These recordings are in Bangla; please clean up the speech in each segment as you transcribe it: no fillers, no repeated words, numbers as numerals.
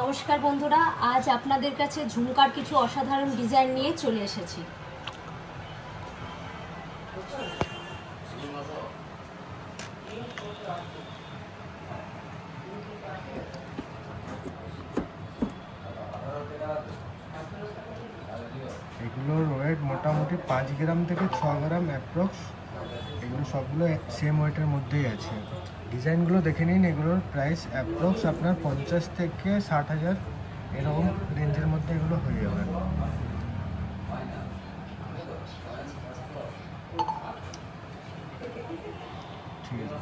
নমস্কার বন্ধুরা, আজ আপনাদের কাছে ঝুমকার কিছু অসাধারণ ডিজাইন নিয়ে চলে এসেছি। এগুলোর ওয়েট মোটামুটি 5 গ্রাম থেকে 6 গ্রাম অ্যাপ্রক্স। এগুলো সবগুলো সেম ওয়েটের মধ্যেই আছে। ডিজাইনগুলো দেখে নিন। এগুলোর প্রাইস অ্যাপ্রক্স আপনার 50 থেকে 60,000 এরকম রেঞ্জের মধ্যে এগুলো হয়ে যাবে। ঠিক আছে,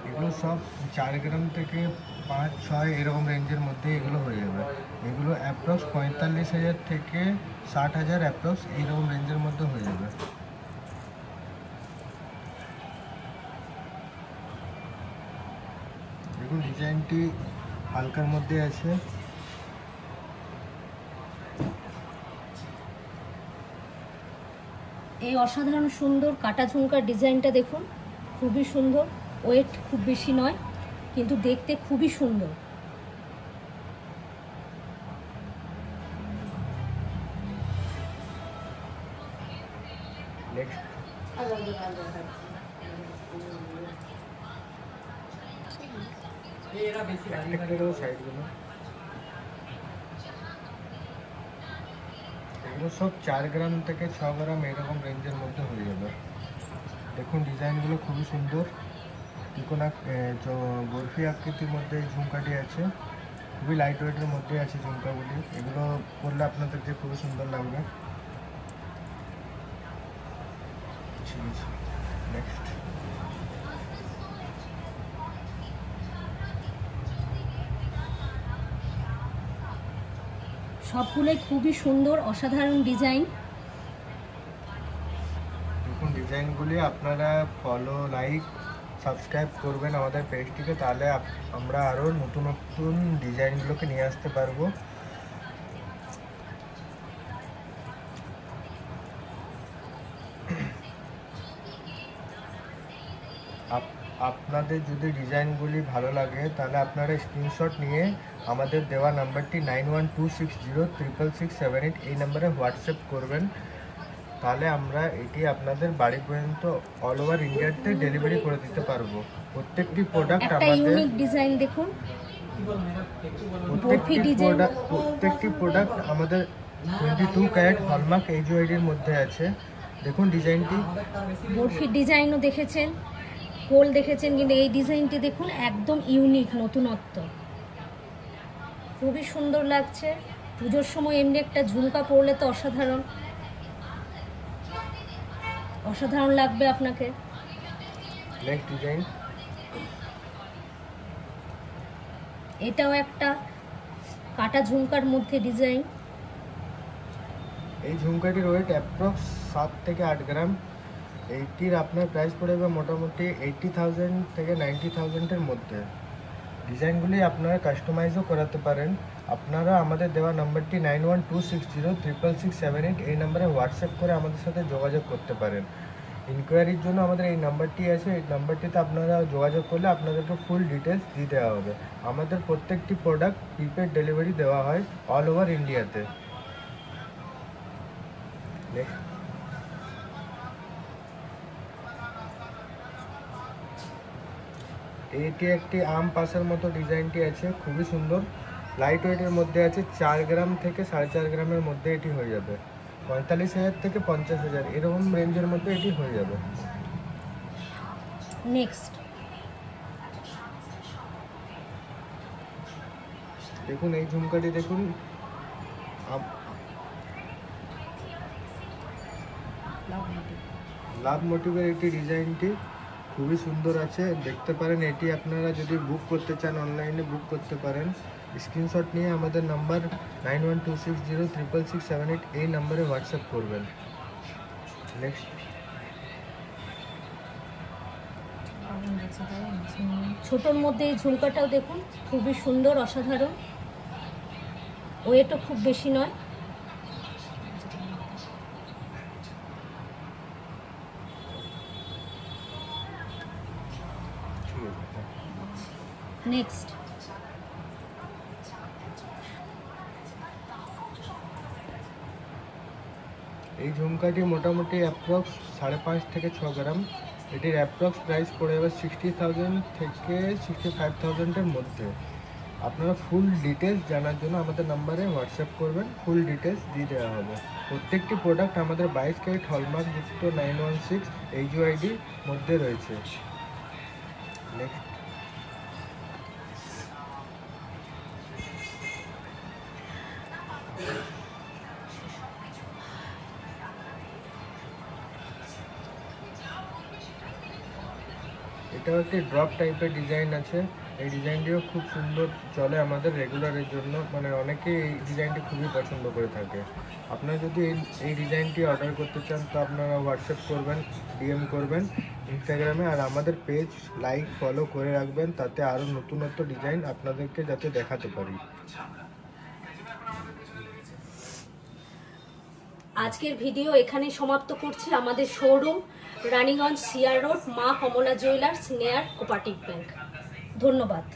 এগুলো সব 4 গ্রাম থেকে 5-6 এরকম রেঞ্জের মধ্যে এগুলো হয়ে যাবে। এগুলো অ্যাপ্রক্স 45,000 থেকে 60,000 অ্যাপ্রক্স এইরকম রেঞ্জের মধ্যে হয়ে যাবে। দেখুন ডিজাইনটি হালকার মধ্যে আছে। এই অসাধারণ সুন্দর কাটা ঝুমকার ডিজাইনটা দেখুন, খুবই সুন্দর। ওয়েট খুব বেশি নয়, কিন্তু দেখতে খুবই সুন্দর। এগুলো সব 4 গ্রাম থেকে 6 গ্রাম এরকম রেঞ্জের মধ্যে হয়ে যাবে। দেখুন ডিজাইনগুলো খুবই সুন্দর। ত্রিকোণা বরফি আকৃতির মধ্যে এই ঝুমকাটি আছে। খুবই লাইট ওয়েটের মধ্যে আছে ঝুমকাগুলি। এগুলো পরলে আপনাদেরকে খুবই সুন্দর লাগবে। ঠিক আছে, নেক্সট। সবগুলোই খুবই সুন্দর, অসাধারণ ডিজাইন। দেখুন ডিজাইনগুলি আপনারা ফলো, লাইক, সাবস্ক্রাইব করবেন আমাদের পেজটিকে, তাহলে আমরা আরও নতুন নতুন ডিজাইনগুলোকে নিয়ে আসতে পারবো। আপনাদের যদি ডিজাইনগুলি ভালো লাগে তাহলে আপনারা স্ক্রিনশট নিয়ে আমাদের দেওয়া নাম্বারটি 9126066678 এই নাম্বারে হোয়াটসঅ্যাপ করবেন। তাহলে আমরা এটি আপনাদের বাড়ি পর্যন্ত অল ওভার ইন্ডিয়াতে ডেলিভারি করে দিতে পারবো। প্রত্যেকটি প্রোডাক্ট আমাদের ডিজাইন দেখুন, প্রত্যেকটি প্রোডাক্ট আমাদের 22 ক্যারেট হলমার্ক এইচওআইডির মধ্যে আছে। দেখুন ডিজাইনটি, বরফির ডিজাইনও দেখেছেন, গোল দেখেছেন, কিন্তু এই ডিজাইনটি দেখুন, একদম ইউনিক, নতুনত্ব, খুবই সুন্দর লাগছে। পুজোর সময় এমনি একটা ঝুমকা পরলে তো অসাধারণ অসাধারণ লাগবে আপনাকে। নেক্সট ডিজাইন, এটাও একটা কাটা ঝুমকার মধ্যে ডিজাইন। এই ঝুমকাটির ওয়েট অ্যাপ্রক্স 7 থেকে 8 গ্রাম। এইটির আপনার প্রাইস পড়বে মোটামুটি 80,000 থেকে 90,000-এর মধ্যে। ডিজাইনগুলি আপনারা কাস্টমাইজও করাতে পারেন। আপনারা আমাদের দেওয়া নাম্বারটি 9126066678 এই নাম্বারে হোয়াটসঅ্যাপ করে আমাদের সাথে যোগাযোগ করতে পারেন। ইনকোয়ারির জন্য আমাদের এই নাম্বারটি আছে। এই নাম্বারটিতে আপনারা যোগাযোগ করলে আপনাদেরকে ফুল ডিটেলস দিয়ে দেওয়া হবে। আমাদের প্রত্যেকটি প্রোডাক্ট প্রিপেড ডেলিভারি দেওয়া হয় অল ওভার ইন্ডিয়াতে। এইটি একটি আম পাশের মতো ডিজাইনটি আছে, খুবই সুন্দর, লাইট ওয়েটের মধ্যে আছে। 4 গ্রাম থেকে 4.5 গ্রামের মধ্যে এটি হয়ে যাবে। 45,000 থেকে 50,000 এরকম রেঞ্জের মধ্যে এটি হয়ে যাবে। নেক্সট দেখুন এই ঝুমকাটি দেখুন, লাভ মোটিভের একটি ডিজাইনটি খুবই সুন্দর আছে, দেখতে পারেন। এটি আপনারা যদি বুক করতে চান অনলাইনে বুক করতে পারেন। স্ক্রিনশট নিয়ে আমাদের নাম্বার 9126066678 এই নাম্বারে হোয়াটসঅ্যাপ করবেন। নেক্সট, ছোটোর মধ্যে এই ঝুমকাটাও দেখুন, খুবই সুন্দর, অসাধারণ। ওয়েটও খুব বেশি নয়। নেক্সট এই ঝুমকাটি মোটামুটি অ্যাপ্রক্স 5.5 থেকে 6 গ্রাম। এটির অ্যাপ্রক্স প্রাইস পড়ে যাবে 60,000 থেকে 65,000-এর মধ্যে। আপনারা ফুল ডিটেলস জানার জন্য আমাদের নাম্বারে হোয়াটসঅ্যাপ করবেন, ফুল ডিটেলস দিয়ে দেওয়া হবে। প্রত্যেকটি প্রোডাক্ট আমাদের 22 ক্যারেট হলমার্ক যুক্ত 916 এইচইউআইডির মধ্যে রয়েছে। নেক্সট এটাও একটি ড্রপ টাইপের ডিজাইন আছে। এই ডিজাইনটিও খুব সুন্দর চলে আমাদের রেগুলারের জন্য, মানে অনেকেই এই ডিজাইনটি খুবই পছন্দ করে থাকে। আপনারা যদি এই ডিজাইনটি অর্ডার করতে চান তো আপনারা হোয়াটসঅ্যাপ করবেন, ডিএম করবেন ইনস্টাগ্রামে, আর আমাদের পেজ লাইক ফলো করে রাখবেন, তাতে আরও নতুনত্ব ডিজাইন আপনাদেরকে যাতে দেখাতে পারি। আজকের ভিডিও এখানেই সমাপ্ত করছি। আমাদের শোরুম রানীগঞ্জ সিআর রোড, মা কমলা জুয়েলার্স, নেয়ার কোপারেটিভ ব্যাংক। ধন্যবাদ।